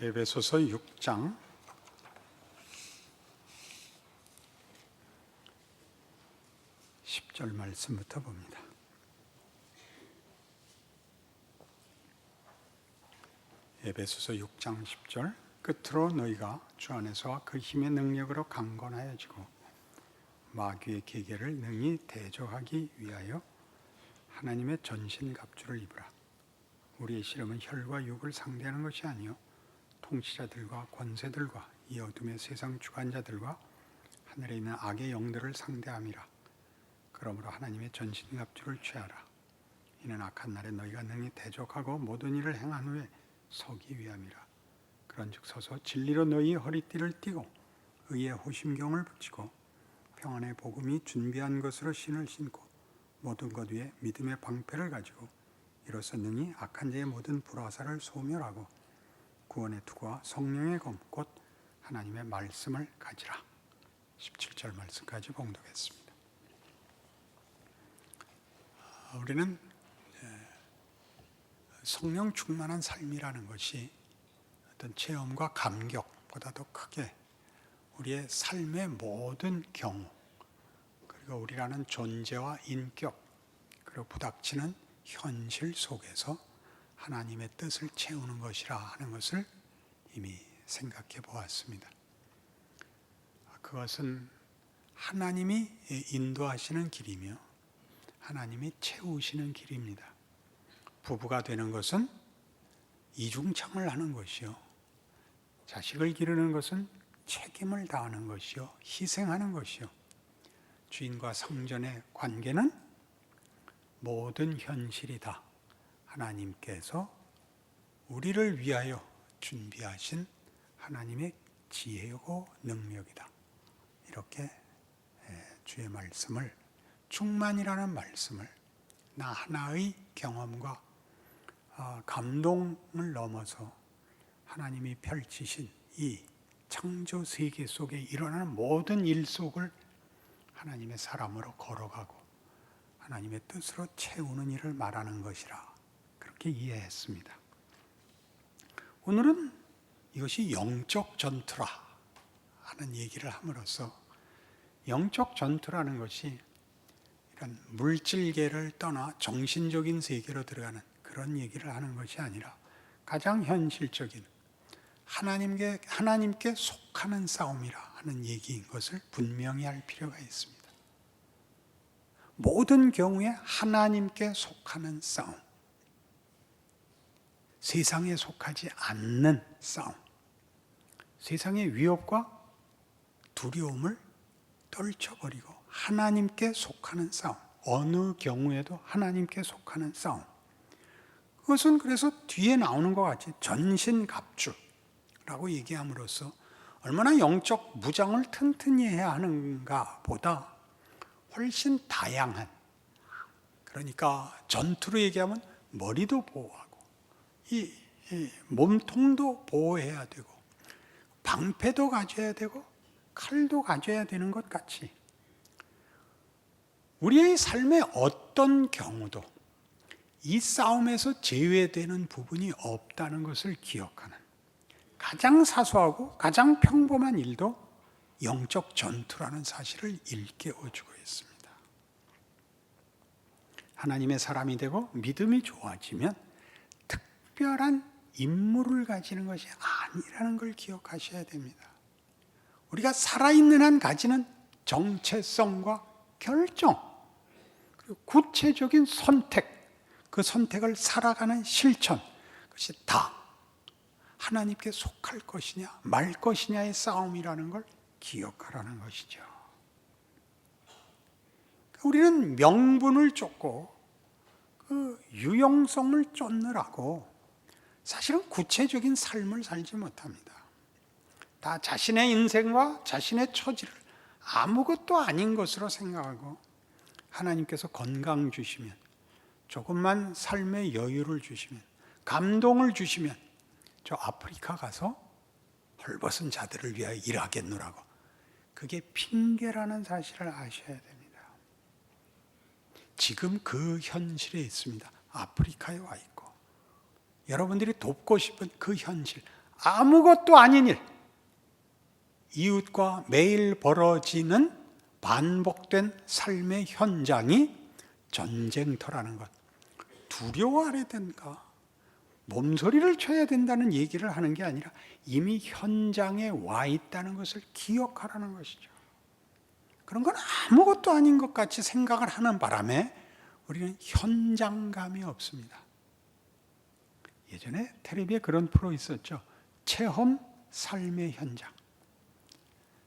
에베소서 6장 10절 말씀부터 봅니다. 에베소서 6장 10절 끝으로 너희가 주 안에서와 그 힘의 능력으로 강건하여지고 마귀의 계계를 능히 대적하기 위하여 하나님의 전신갑주를 입으라. 우리의 씨름은 혈과 육을 상대하는 것이 아니요 통치자들과 권세들과 이 어둠의 세상 주관자들과 하늘에 있는 악의 영들을 상대함이라. 그러므로 하나님의 전신갑주를 취하라. 이는 악한 날에 너희가 능히 대적하고 모든 일을 행한 후에 서기 위함이라. 그런즉 서서 진리로 너희 허리띠를 띠고 의의 호심경을 붙이고 평안의 복음이 준비한 것으로 신을 신고 모든 것 위에 믿음의 방패를 가지고 이로써 능히 악한 자의 모든 불화살을 소멸하고 구원의 투구와 성령의 검 곧 하나님의 말씀을 가지라. 17절 말씀까지 봉독했습니다. 우리는 성령 충만한 삶이라는 것이 어떤 체험과 감격보다도 크게 우리의 삶의 모든 경우 그리고 우리라는 존재와 인격 그리고 부닥치는 현실 속에서 하나님의 뜻을 채우는 것이라 하는 것을 이미 생각해 보았습니다. 그것은 하나님이 인도하시는 길이며 하나님이 채우시는 길입니다. 부부가 되는 것은 이중창을 하는 것이요 자식을 기르는 것은 책임을 다하는 것이요 희생하는 것이요 주인과 성전의 관계는 모든 현실이 다 하나님께서 우리를 위하여 준비하신 하나님의 지혜고 능력이다. 이렇게 주의 말씀을 충만이라는 말씀을 나 하나의 경험과 감동을 넘어서 하나님이 펼치신 이 창조 세계 속에 일어나는 모든 일 속을 하나님의 사람으로 걸어가고 하나님의 뜻으로 채우는 일을 말하는 것이라 그렇게 이해했습니다. 오늘은 이것이 영적 전투라 하는 얘기를 함으로써 영적 전투라는 것이 이런 물질계를 떠나 정신적인 세계로 들어가는 그런 얘기를 하는 것이 아니라 가장 현실적인 하나님께 속하는 싸움이라 하는 얘기인 것을 분명히 할 필요가 있습니다. 모든 경우에 하나님께 속하는 싸움, 세상에 속하지 않는 싸움, 세상의 위협과 두려움을 떨쳐버리고 하나님께 속하는 싸움, 어느 경우에도 하나님께 속하는 싸움. 그것은 그래서 뒤에 나오는 것 같이 전신갑주라고 얘기함으로써 얼마나 영적 무장을 튼튼히 해야 하는가 보다 훨씬 다양한, 그러니까 전투로 얘기하면 머리도 보호하고 이 몸통도 보호해야 되고 방패도 가져야 되고 칼도 가져야 되는 것 같이 우리의 삶의 어떤 경우도 이 싸움에서 제외되는 부분이 없다는 것을 기억하는 가장 사소하고 가장 평범한 일도 영적 전투라는 사실을 일깨워주고 있습니다. 하나님의 사람이 되고 믿음이 좋아지면 특별한 임무를 가지는 것이 아니라는 걸 기억하셔야 됩니다. 우리가 살아있는 한 가지는 정체성과 결정, 그리고 구체적인 선택, 그 선택을 살아가는 실천, 그것이 다 하나님께 속할 것이냐 말 것이냐의 싸움이라는 걸 기억하라는 것이죠. 우리는 명분을 쫓고 그 유용성을 쫓느라고 사실은 구체적인 삶을 살지 못합니다. 다 자신의 인생과 자신의 처지를 아무것도 아닌 것으로 생각하고 하나님께서 건강 주시면 조금만 삶의 여유를 주시면 감동을 주시면 저 아프리카 가서 헐벗은 자들을 위하여 일하겠노라고 그게 핑계라는 사실을 아셔야 됩니다. 지금 그 현실에 있습니다. 아프리카에 와 있고 여러분들이 돕고 싶은 그 현실 아무것도 아닌 일, 이웃과 매일 벌어지는 반복된 삶의 현장이 전쟁터라는 것, 두려워하야 된가, 몸소리를 쳐야 된다는 얘기를 하는 게 아니라 이미 현장에 와 있다는 것을 기억하라는 것이죠. 그런 건 아무것도 아닌 것 같이 생각을 하는 바람에 우리는 현장감이 없습니다. 예전에 텔레비에 그런 프로 있었죠. 체험 삶의 현장.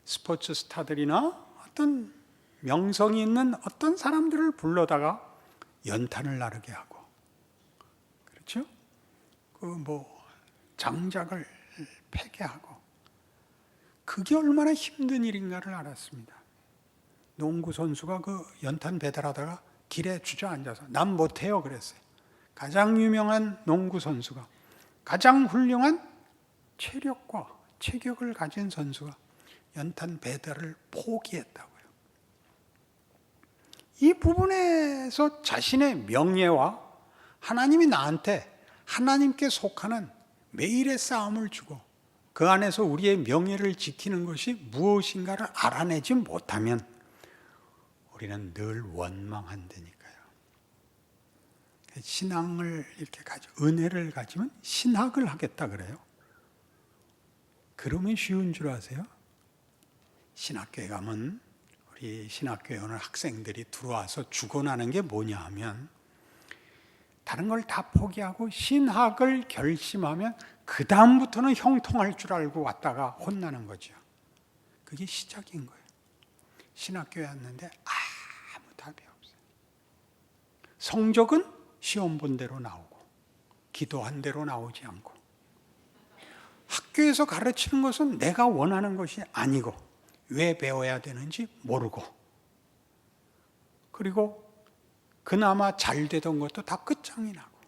스포츠 스타들이나 어떤 명성이 있는 어떤 사람들을 불러다가 연탄을 나르게 하고, 그렇죠? 장작을 패게 하고, 그게 얼마나 힘든 일인가를 알았습니다. 농구 선수가 그 연탄 배달하다가 길에 주저앉아서 난 못해요 그랬어요. 가장 유명한 농구 선수가, 가장 훌륭한 체력과 체격을 가진 선수가 연탄 배달을 포기했다고요. 이 부분에서 자신의 명예와 하나님이 나한테 하나님께 속하는 매일의 싸움을 주고 그 안에서 우리의 명예를 지키는 것이 무엇인가를 알아내지 못하면 우리는 늘 원망한다니까요. 신앙을 이렇게 은혜를 가지면 신학을 하겠다 그래요. 그러면 쉬운 줄 아세요? 신학교에 가면 우리 신학교에 오는 학생들이 들어와서 죽어나는 게 뭐냐 하면, 다른 걸 다 포기하고 신학을 결심하면 그 다음부터는 형통할 줄 알고 왔다가 혼나는 거죠. 그게 시작인 거예요. 신학교에 왔는데 아무 답이 없어요. 성적은 시험 본 대로 나오고 기도한 대로 나오지 않고, 학교에서 가르치는 것은 내가 원하는 것이 아니고 왜 배워야 되는지 모르고, 그리고 그나마 잘 되던 것도 다 끝장이 나고,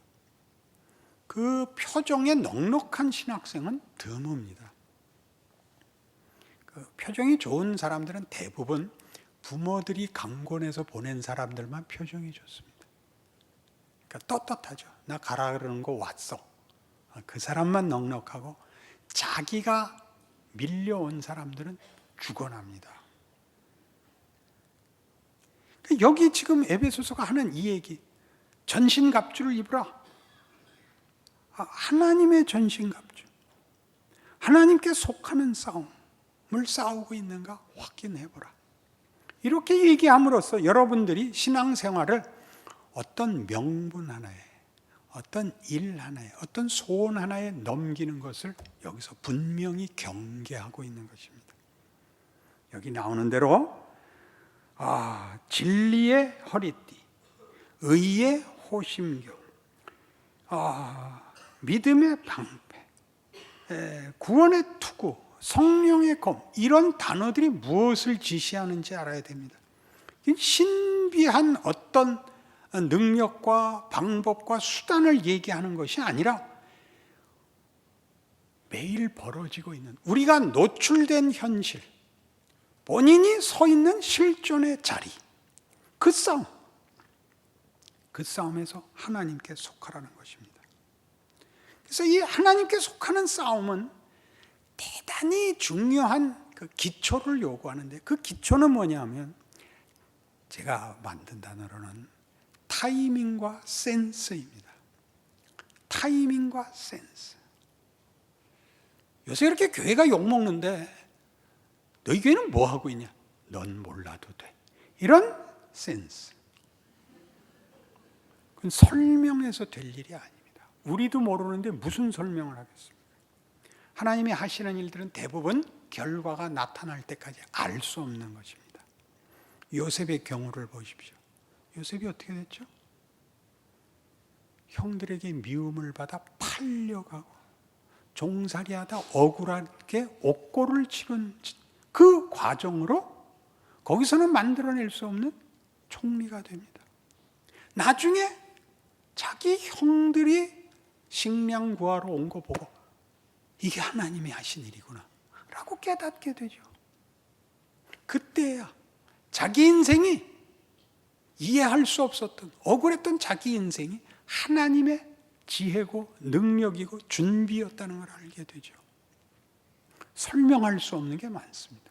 그 표정에 넉넉한 신학생은 드뭅니다. 그 표정이 좋은 사람들은 대부분 부모들이 강권해서 보낸 사람들만 표정이 좋습니다. 그러니까 떳떳하죠. 나 가라 그러는 거 왔어. 그 사람만 넉넉하고, 자기가 밀려온 사람들은 죽어납니다. 여기 지금 에베소서가 하는 이 얘기, 전신갑주를 입으라. 하나님의 전신갑주, 하나님께 속하는 싸움을 싸우고 있는가 확인해보라. 이렇게 얘기함으로써 여러분들이 신앙생활을 어떤 명분 하나에, 어떤 일 하나에, 어떤 소원 하나에 넘기는 것을 여기서 분명히 경계하고 있는 것입니다. 여기 나오는 대로 진리의 허리띠, 의의 호심경, 믿음의 방패, 구원의 투구, 성령의 검, 이런 단어들이 무엇을 지시하는지 알아야 됩니다. 신비한 어떤 능력과 방법과 수단을 얘기하는 것이 아니라 매일 벌어지고 있는, 우리가 노출된 현실, 본인이 서 있는 실존의 자리, 그 싸움에서 하나님께 속하라는 것입니다. 그래서 이 하나님께 속하는 싸움은 대단히 중요한 그 기초를 요구하는데, 그 기초는 뭐냐면, 제가 만든 단어로는 타이밍과 센스입니다. 타이밍과 센스. 요새 이렇게 교회가 욕먹는데 너희 교회는 뭐 하고 있냐? 넌 몰라도 돼. 이런 센스. 그건 설명해서 될 일이 아닙니다. 우리도 모르는데 무슨 설명을 하겠습니까? 하나님이 하시는 일들은 대부분 결과가 나타날 때까지 알 수 없는 것입니다. 요셉의 경우를 보십시오. 요셉이 어떻게 됐죠? 형들에게 미움을 받아 팔려가고 종살이하다 억울하게 옥고를 치른 그 과정으로 거기서는 만들어낼 수 없는 총리가 됩니다. 나중에 자기 형들이 식량 구하러 온 거 보고 이게 하나님이 하신 일이구나 라고 깨닫게 되죠. 그때야 자기 인생이 이해할 수 없었던, 억울했던 자기 인생이 하나님의 지혜고 능력이고 준비였다는 걸 알게 되죠. 설명할 수 없는 게 많습니다.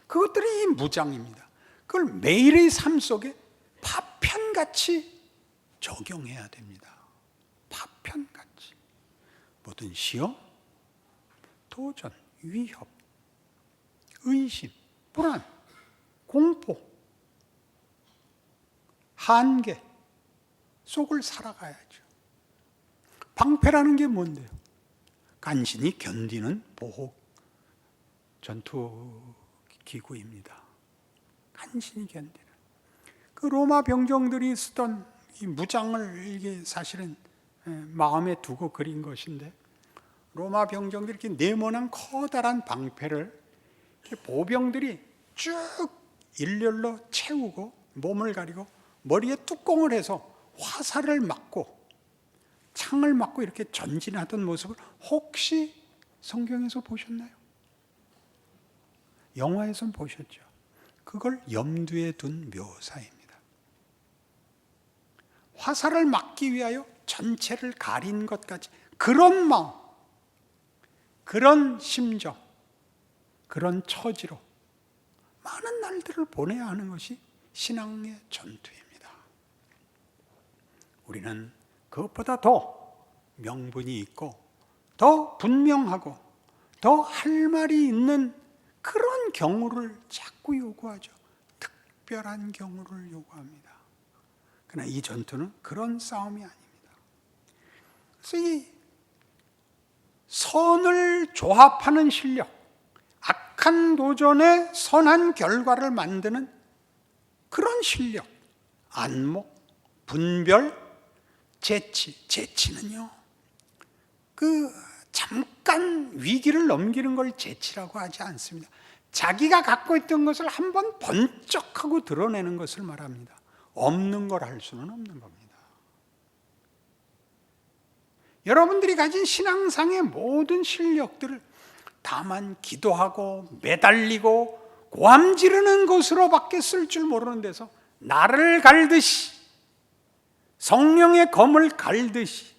그것들이 이 무장입니다. 그걸 매일의 삶 속에 파편같이 적용해야 됩니다. 파편같이. 모든 시험, 도전, 위협, 의심, 불안, 공포, 한계 속을 살아가야죠. 방패라는 게 뭔데요? 간신히 견디는 보호 전투 기구입니다. 간신히 견디는. 그 로마 병정들이 쓰던 이 무장을 이게 사실은 마음에 두고 그린 것인데, 로마 병정들이 이렇게 네모난 커다란 방패를 보병들이 쭉 일렬로 채우고 몸을 가리고 머리에 뚜껑을 해서 화살을 맞고 창을 맞고 이렇게 전진하던 모습을 혹시 성경에서 보셨나요? 영화에선 보셨죠? 그걸 염두에 둔 묘사입니다. 화살을 막기 위하여 전체를 가린 것 같이, 그런 마음, 그런 심정, 그런 처지로 많은 날들을 보내야 하는 것이 신앙의 전투입니다. 우리는 그것보다 더 명분이 있고 더 분명하고 더 할 말이 있는 그런 경우를 자꾸 요구하죠. 특별한 경우를 요구합니다. 그러나 이 전투는 그런 싸움이 아닙니다. 그래서 이 선을 조합하는 실력, 악한 도전에 선한 결과를 만드는 그런 실력, 안목, 분별, 재치는요, 잠깐 위기를 넘기는 걸 재치라고 하지 않습니다. 자기가 갖고 있던 것을 한번 번쩍하고 드러내는 것을 말합니다. 없는 걸 할 수는 없는 겁니다. 여러분들이 가진 신앙상의 모든 실력들을 다만 기도하고 매달리고 고함 지르는 것으로밖에 쓸 줄 모르는 데서 나를 갈듯이, 성령의 검을 갈듯이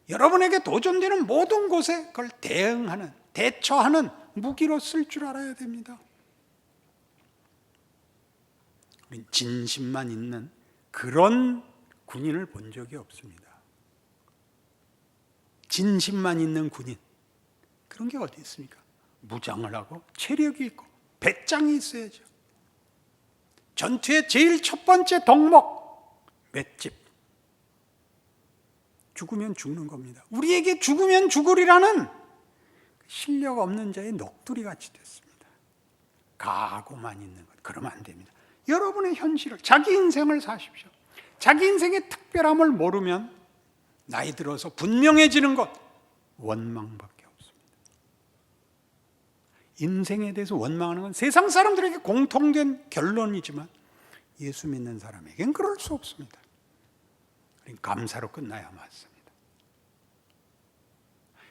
여러분에게 도전되는 모든 곳에 그걸 대응하는, 대처하는 무기로 쓸 줄 알아야 됩니다. 우린 진심만 있는 그런 군인을 본 적이 없습니다. 진심만 있는 군인, 그런 게 어디 있습니까? 무장을 하고 체력이 있고 배짱이 있어야죠. 전투의 제일 첫 번째 덕목, 맷집. 죽으면 죽는 겁니다. 우리에게 죽으면 죽으리라는 실력 없는 자의 넋두리 같이 됐습니다. 각오만 있는 것, 그러면 안 됩니다. 여러분의 현실을, 자기 인생을 사십시오. 자기 인생의 특별함을 모르면 나이 들어서 분명해지는 것, 원망밖에 없습니다. 인생에 대해서 원망하는 건 세상 사람들에게 공통된 결론이지만 예수 믿는 사람에겐 그럴 수 없습니다. 감사로 끝나야 맞습니다.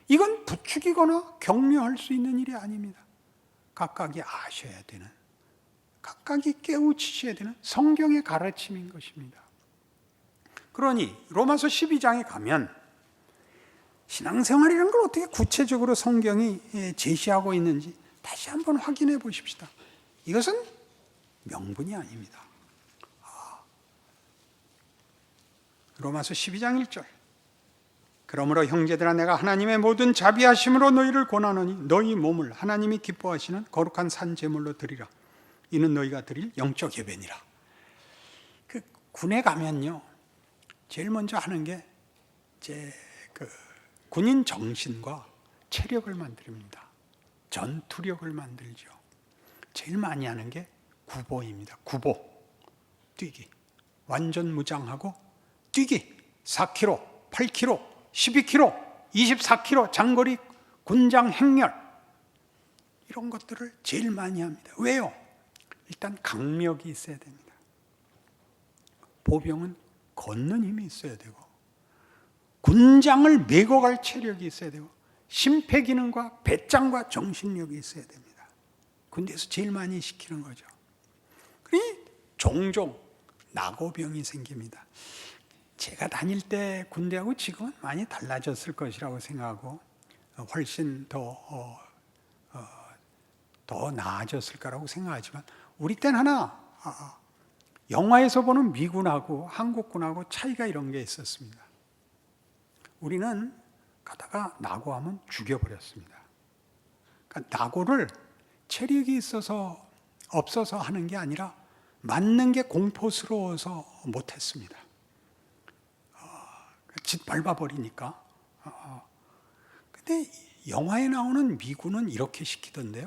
이건 부추기거나 격려할 수 있는 일이 아닙니다. 각각이 아셔야 되는, 각각이 깨우치셔야 되는 성경의 가르침인 것입니다. 그러니 로마서 12장에 가면 신앙생활이라는 걸 어떻게 구체적으로 성경이 제시하고 있는지 다시 한번 확인해 보십시다. 이것은 명분이 아닙니다. 로마서 12장 1절. 그러므로 형제들아, 내가 하나님의 모든 자비하심으로 너희를 권하노니 너희 몸을 하나님이 기뻐하시는 거룩한 산 제물로 드리라. 이는 너희가 드릴 영적 예배니라. 그 군에 가면요, 제일 먼저 하는 게 군인 정신과 체력을 만듭니다. 전투력을 만들죠. 제일 많이 하는 게 구보입니다. 구보, 뛰기. 완전 무장하고 뛰기. 4km, 8km, 12km, 24km 장거리 군장 행렬, 이런 것들을 제일 많이 합니다. 왜요? 일단 강력이 있어야 됩니다. 보병은 걷는 힘이 있어야 되고, 군장을 메고 갈 체력이 있어야 되고, 심폐기능과 배짱과 정신력이 있어야 됩니다. 군대에서 제일 많이 시키는 거죠. 그러니 종종 낙오병이 생깁니다. 제가 다닐 때 군대하고 지금은 많이 달라졌을 것이라고 생각하고, 훨씬 더 나아졌을 거라고 생각하지만 우리 때는 하나 영화에서 보는 미군하고 한국군하고 차이가 이런 게 있었습니다. 우리는 가다가 낙오하면 죽여버렸습니다. 그러니까 낙오를 체력이 없어서 하는 게 아니라 맞는 게 공포스러워서 못했습니다. 짓밟아 버리니까. 근데 영화에 나오는 미군은 이렇게 시키던데요.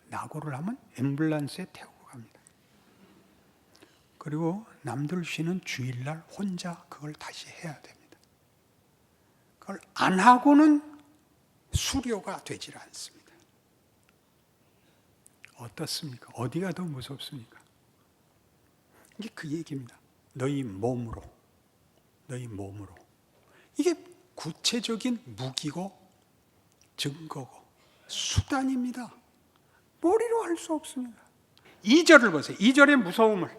낙오를 하면 앰뷸런스에 태우고 갑니다. 그리고 남들 쉬는 주일날 혼자 그걸 다시 해야 됩니다. 그걸 안 하고는 수료가 되질 않습니다. 어떻습니까? 어디가 더 무섭습니까? 이게 그 얘기입니다. 너희 몸으로. 이게 구체적인 무기고 증거고 수단입니다. 머리로 할 수 없습니다. 2절을 보세요. 2절의 무서움을.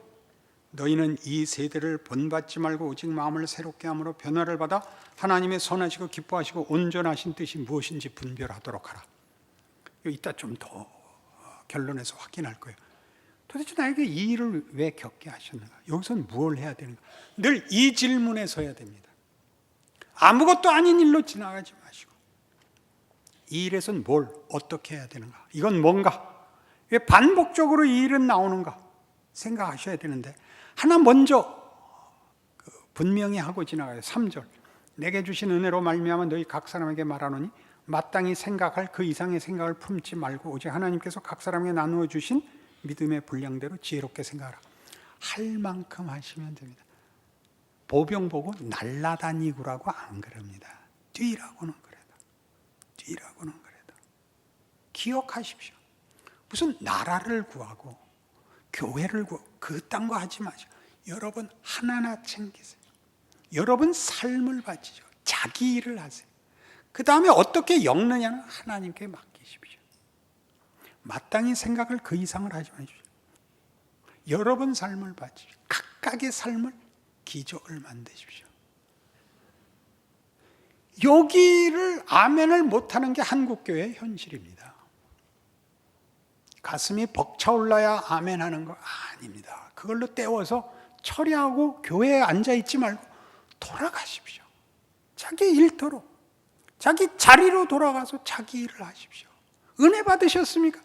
너희는 이 세대를 본받지 말고 오직 마음을 새롭게 함으로 변화를 받아 하나님의 선하시고 기뻐하시고 온전하신 뜻이 무엇인지 분별하도록 하라. 이따 좀 더 결론에서 확인할 거예요. 도대체 나에게 이 일을 왜 겪게 하셨는가? 여기서는 무엇을 해야 되는가? 늘 이 질문에 서야 됩니다. 아무것도 아닌 일로 지나가지 마시고 이 일에서는 뭘 어떻게 해야 되는가? 이건 뭔가? 왜 반복적으로 이 일은 나오는가? 생각하셔야 되는데 하나 먼저 분명히 하고 지나가요. 3절 내게 주신 은혜로 말미암아 너희 각 사람에게 말하노니 마땅히 생각할 그 이상의 생각을 품지 말고 오직 하나님께서 각 사람에게 나누어 주신 믿음의 분량대로 지혜롭게 생각하라. 할 만큼 하시면 됩니다. 보병 보고 날라다니구라고 안 그럽니다. 뛰라고는 그래도 기억하십시오. 무슨 나라를 구하고 교회를 구하고 그딴 거 하지 마시고 여러분 하나하나 챙기세요. 여러분 삶을 바치죠. 자기 일을 하세요. 그 다음에 어떻게 엮느냐는 하나님께 맡기십시오. 마땅히 생각을 그 이상을 하지 마십시오. 여러분 삶을 바치십시오. 각각의 삶을 기적을 만드십시오. 여기를 아멘을 못하는 게 한국교회의 현실입니다. 가슴이 벅차올라야 아멘하는 거 아닙니다. 그걸로 때워서 처리하고 교회에 앉아있지 말고 돌아가십시오. 자기 일터로 자기 자리로 돌아가서 자기 일을 하십시오. 은혜 받으셨습니까?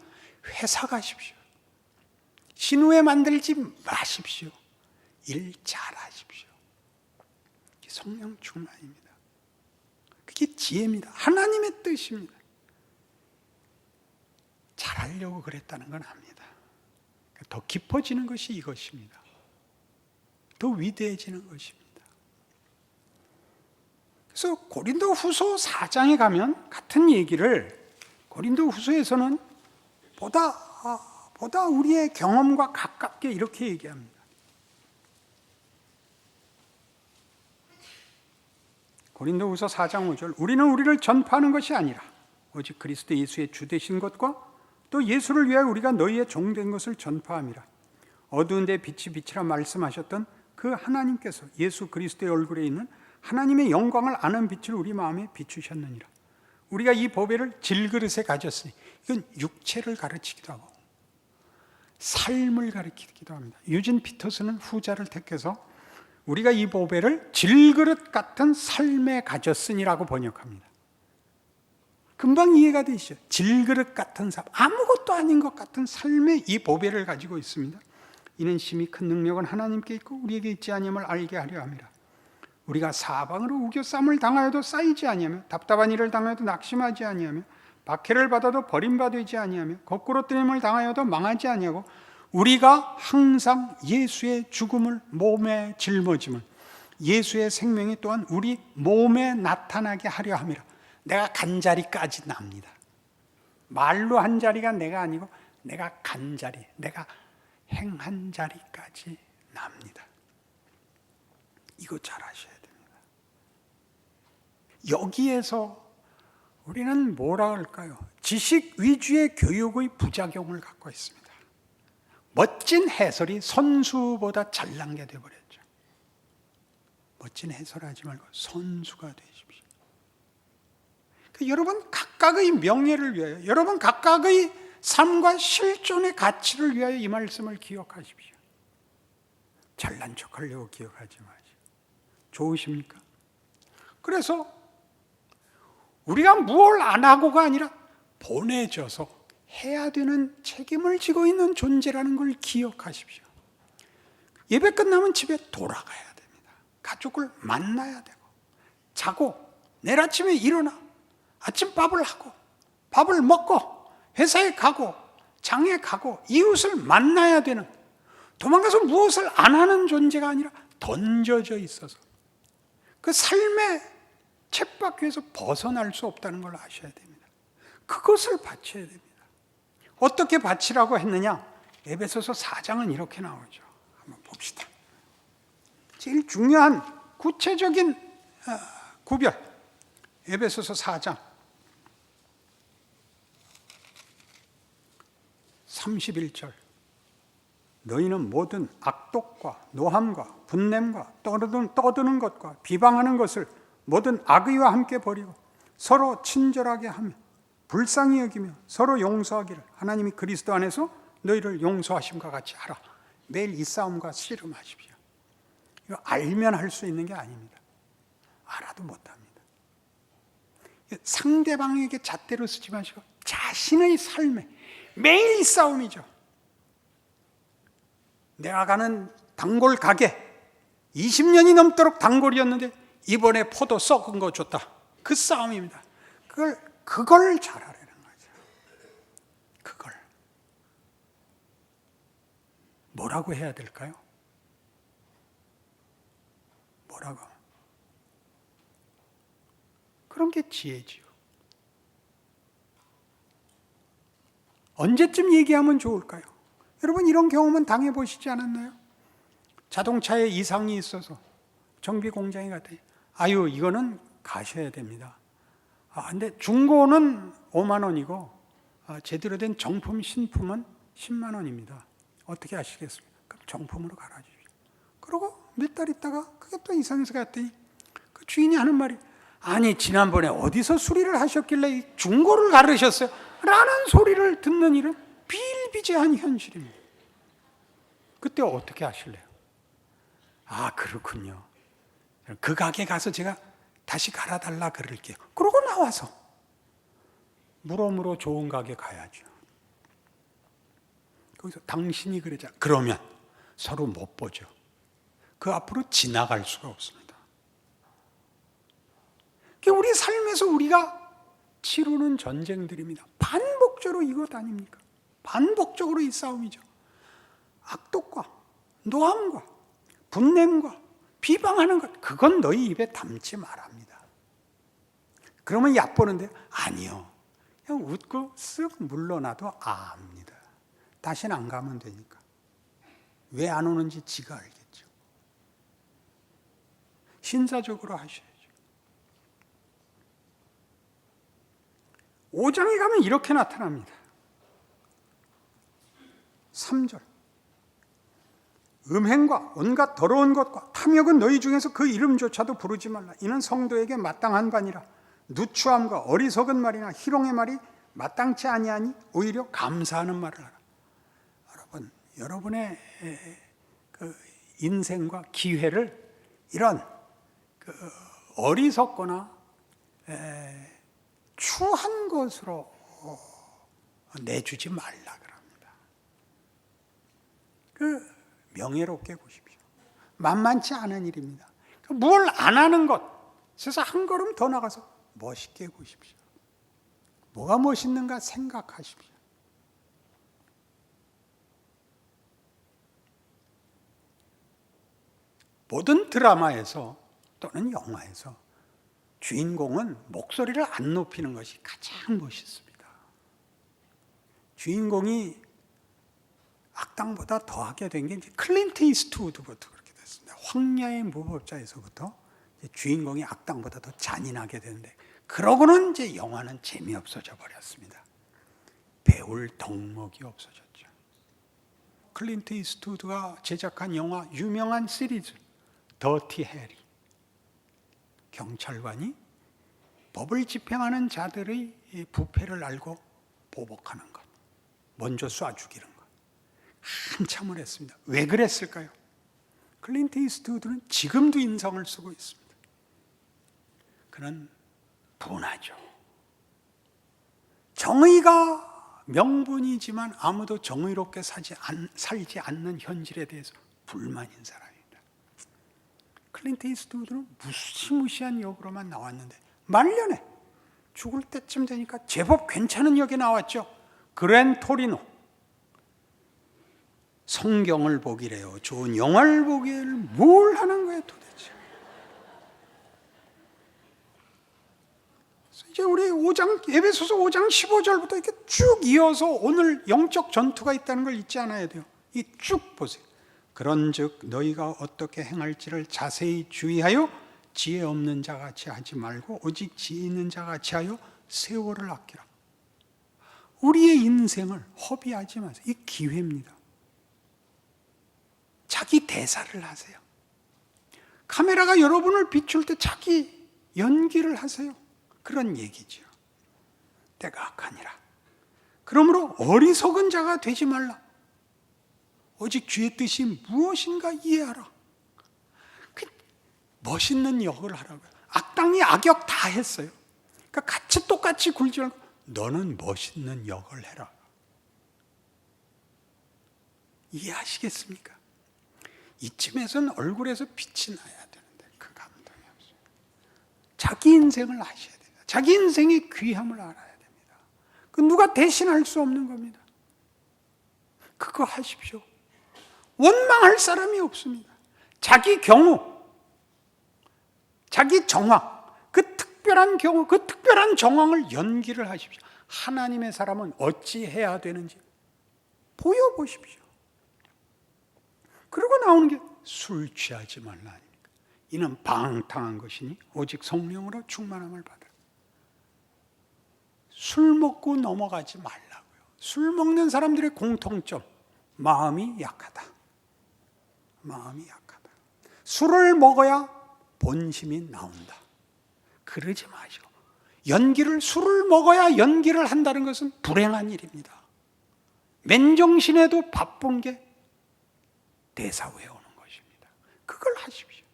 회사 가십시오. 신우회 만들지 마십시오. 일 잘하십시오. 성령 충만입니다. 그게 지혜입니다. 하나님의 뜻입니다. 잘하려고 그랬다는 건 압니다. 더 깊어지는 것이 이것입니다. 더 위대해지는 것입니다. 그래서 고린도후서 4장에 가면 같은 얘기를 고린도후서에서는 보다 우리의 경험과 가깝게 이렇게 얘기합니다. 고린도후서 4장 5절 우리는 우리를 전파하는 것이 아니라 오직 그리스도 예수의 주 되신 것과 또 예수를 위하여 우리가 너희의 종된 것을 전파함이라. 어두운 데 빛이 빛이라 말씀하셨던 그 하나님께서 예수 그리스도의 얼굴에 있는 하나님의 영광을 아는 빛을 우리 마음에 비추셨느니라. 우리가 이 보배를 질그릇에 가졌으니 이건 육체를 가르치기도 하고 삶을 가르치기도 합니다. 유진 피터스는 후자를 택해서 우리가 이 보배를 질그릇 같은 삶에 가졌으니라고 번역합니다. 금방 이해가 되시죠? 질그릇 같은 삶, 아무것도 아닌 것 같은 삶의 이 보배를 가지고 있습니다. 이는 심히 큰 능력은 하나님께 있고 우리에게 있지 아니함을 알게 하려 함이라. 우리가 사방으로 우겨쌈을 당하여도 쌓이지 아니하며 답답한 일을 당하여도 낙심하지 아니하며 박해를 받아도 버림받지 아니하며 거꾸로 뜨림을 당하여도 망하지 아니하고 우리가 항상 예수의 죽음을 몸에 짊어짐을 예수의 생명이 또한 우리 몸에 나타나게 하려 함이라. 내가 간자리까지 납니다. 말로 한 자리가 내가 아니고 내가 간자리, 내가 행한 자리까지 납니다. 이거 잘 아셔야 됩니다. 여기에서 우리는 뭐라 할까요? 지식 위주의 교육의 부작용을 갖고 있습니다. 멋진 해설이 선수보다 잘난 게 되어버렸죠. 멋진 해설하지 말고 선수가 되십시오. 여러분 각각 각각의 명예를 위하여, 여러분 각각의 삶과 실존의 가치를 위하여 이 말씀을 기억하십시오. 잘난 척하려고 기억하지 마시고. 좋으십니까? 그래서 우리가 뭘 안 하고가 아니라 보내져서 해야 되는 책임을 지고 있는 존재라는 걸 기억하십시오. 예배 끝나면 집에 돌아가야 됩니다. 가족을 만나야 되고, 자고 내일 아침에 일어나 아침밥을 하고 밥을 먹고 회사에 가고 장에 가고 이웃을 만나야 되는, 도망가서 무엇을 안 하는 존재가 아니라 던져져 있어서 그 삶의 쳇바퀴에서 벗어날 수 없다는 걸 아셔야 됩니다. 그것을 바쳐야 됩니다. 어떻게 바치라고 했느냐? 에베소서 4장은 이렇게 나오죠. 한번 봅시다. 제일 중요한 구체적인 구별, 에베소서 4장 31절. 너희는 모든 악독과 노함과 분냄과 떠드는 것과 비방하는 것을 모든 악의와 함께 버리고 서로 친절하게 하며 불쌍히 여기며 서로 용서하기를 하나님이 그리스도 안에서 너희를 용서하심과 같이 하라. 매일 이 싸움과 씨름하십시오. 이거 알면 할 수 있는 게 아닙니다. 알아도 못합니다. 상대방에게 잣대로 쓰지 마시고 자신의 삶에 매일 이 싸움이죠. 내가 가는 단골 가게 20년이 넘도록 단골이었는데 이번에 포도 썩은 거 줬다. 그 싸움입니다. 그걸 잘하라는 거죠. 그걸 뭐라고 해야 될까요? 뭐라고? 그런 게 지혜지요. 언제쯤 얘기하면 좋을까요? 여러분 이런 경험은 당해보시지 않았나요? 자동차에 이상이 있어서 정비 공장에 갔더니 아유 이거는 가셔야 됩니다. 근데 중고는 5만 원이고 제대로 된 정품 신품은 10만 원입니다. 어떻게 하시겠습니까? 그럼 정품으로 갈아주십시오. 그러고 몇 달 있다가 그게 또 이상해서 갔더니 그 주인이 하는 말이 아니 지난번에 어디서 수리를 하셨길래 중고를 갈으셨어요? 라는 소리를 듣는 일은 비일비재한 현실입니다. 그때 어떻게 하실래요? 그렇군요. 그 가게 가서 제가 다시 갈아달라 그럴게요. 그러고 나와서 물어물어 좋은 가게 가야죠. 거기서 당신이 그러자 그러면 서로 못 보죠. 그 앞으로 지나갈 수가 없습니다. 우리 삶에서 우리가 치르는 전쟁들입니다. 반복적으로 이것 아닙니까? 반복적으로 이 싸움이죠. 악독과 노함과 분냄과 비방하는 것, 그건 너희 입에 담지 말합니다. 그러면 얕보는데 아니요. 그냥 웃고 쓱 물러나도 압니다. 다시는 안 가면 되니까. 왜 안 오는지 지가 알겠죠. 신사적으로 하셔야죠. 5장에 가면 이렇게 나타납니다. 3절. 음행과 온갖 더러운 것과 탐욕은 너희 중에서 그 이름조차도 부르지 말라. 이는 성도에게 마땅한 바니라. 누추함과 어리석은 말이나 희롱의 말이 마땅치 아니하니 오히려 감사하는 말을 하라. 여러분의 그 인생과 기회를 이런 어리석거나 추한 것으로 내주지 말라 그럽니다. 명예롭게 보십시오. 만만치 않은 일입니다. 뭘 안 하는 것, 그래서 한 걸음 더 나가서 멋있게 보십시오. 뭐가 멋있는가 생각하십시오. 모든 드라마에서 또는 영화에서 주인공은 목소리를 안 높이는 것이 가장 멋있습니다. 주인공이 악당보다 더하게 된 게 클린트 이스트우드부터 그렇게 됐습니다. 황야의 무법자에서부터 주인공이 악당보다 더 잔인하게 되는데, 그러고는 이제 영화는 재미없어져 버렸습니다. 배울 덕목이 없어졌죠. 클린트 이스트우드가 제작한 영화 유명한 시리즈 더티 해리, 경찰관이 법을 집행하는 자들의 이 부패를 알고 보복하는 것, 먼저 쏴 죽이는 것, 한참을 했습니다. 왜 그랬을까요? 클린트 이스트우드는 지금도 인상을 쓰고 있습니다. 그는 분하죠. 정의가 명분이지만 아무도 정의롭게 살지 않는 현실에 대해서 불만인 사람입니다. 클린트 이스트우드는 무시무시한 역으로만 나왔는데 말년에 죽을 때쯤 되니까 제법 괜찮은 역에 나왔죠. 그랜 토리노. 성경을 보기래요. 좋은 영화를 보기를 뭘 하는 거예요 도대체. 이제 우리 에베소서 5장 15절부터 이렇게 쭉 이어서 오늘 영적 전투가 있다는 걸 잊지 않아야 돼요. 이 쭉 보세요. 그런즉 너희가 어떻게 행할지를 자세히 주의하여 지혜 없는 자같이 하지 말고 오직 지혜 있는 자같이 하여 세월을 아끼라. 우리의 인생을 허비하지 마세요. 이 기회입니다. 자기 대사를 하세요. 카메라가 여러분을 비출 때 자기 연기를 하세요. 그런 얘기죠. 때가 악하니라. 그러므로 어리석은 자가 되지 말라. 오직 주의 뜻이 무엇인가 이해하라. 멋있는 역을 하라고요. 악당이 악역 다 했어요. 그러니까 같이 똑같이 굴지 말고 너는 멋있는 역을 해라. 이해하시겠습니까? 이쯤에서는 얼굴에서 빛이 나야 되는데 그 감동이 없어요. 자기 인생을 아셔야 됩니다. 자기 인생의 귀함을 알아야 됩니다. 그 누가 대신할 수 없는 겁니다. 그거 하십시오. 원망할 사람이 없습니다. 자기 경우, 자기 정황, 그 특별한 경우, 그 특별한 정황을 연기를 하십시오. 하나님의 사람은 어찌 해야 되는지 보여보십시오. 그리고 나오는 게 술 취하지 말라 아닙니까? 이는 방탕한 것이니 오직 성령으로 충만함을 받으라. 술 먹고 넘어가지 말라고요. 술 먹는 사람들의 공통점, 마음이 약하다. 마음이 약하다. 술을 먹어야 본심이 나온다. 그러지 마시고 술을 먹어야 연기를 한다는 것은 불행한 일입니다. 맨정신에도 바쁜 게 대사 외우는 것입니다. 그걸 하십시오.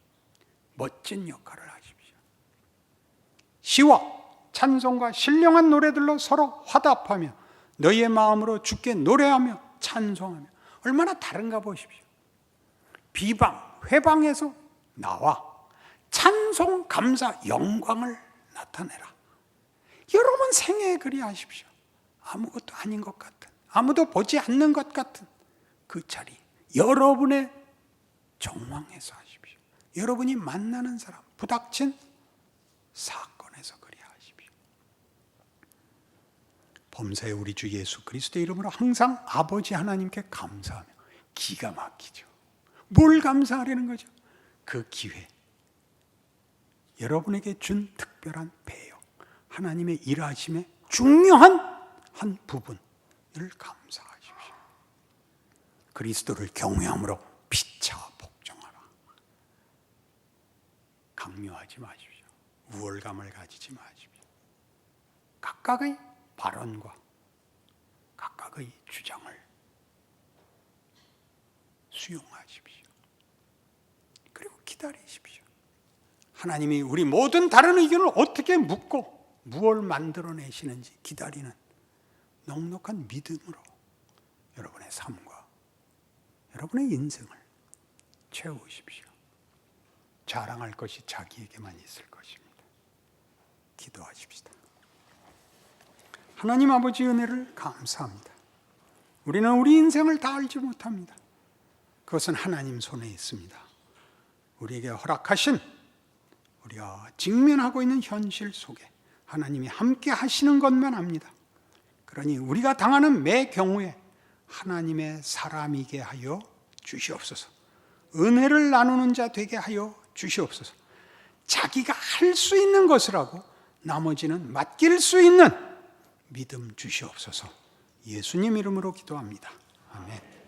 멋진 역할을 하십시오. 시와 찬송과 신령한 노래들로 서로 화답하며 너희의 마음으로 주께 노래하며 찬송하며. 얼마나 다른가 보십시오. 비방, 회방에서 나와 찬송, 감사, 영광을 나타내라. 여러분 생애에 그리하십시오. 아무것도 아닌 것 같은, 아무도 보지 않는 것 같은 그 자리, 여러분의 정황에서 하십시오. 여러분이 만나는 사람, 부닥친 사건에서 그리하십시오. 범사에 우리 주 예수 그리스도의 이름으로 항상 아버지 하나님께 감사하며. 기가 막히죠. 뭘 감사하려는 거죠? 그 기회, 여러분에게 준 특별한 배역, 하나님의 일하심의 중요한 한 부분을 감사하십시오. 그리스도를 경외함으로 피차 복종하라. 강요하지 마십시오. 우월감을 가지지 마십시오. 각각의 발언과 각각의 주장을 수용하십시오. 그리고 기다리십시오. 하나님이 우리 모든 다른 의견을 어떻게 묻고 무엇을 만들어내시는지 기다리는 넉넉한 믿음으로 여러분의 삶과 여러분의 인생을 채우십시오. 자랑할 것이 자기에게만 있을 것입니다. 기도하십시다. 하나님 아버지 은혜를 감사합니다. 우리는 우리 인생을 다 알지 못합니다. 그것은 하나님 손에 있습니다. 우리에게 허락하신, 우리가 직면하고 있는 현실 속에 하나님이 함께 하시는 것만 압니다. 그러니 우리가 당하는 매 경우에 하나님의 사람이게 하여 주시옵소서. 은혜를 나누는 자 되게 하여 주시옵소서. 자기가 할 수 있는 것을 하고 나머지는 맡길 수 있는 믿음 주시옵소서. 예수님 이름으로 기도합니다. 아멘.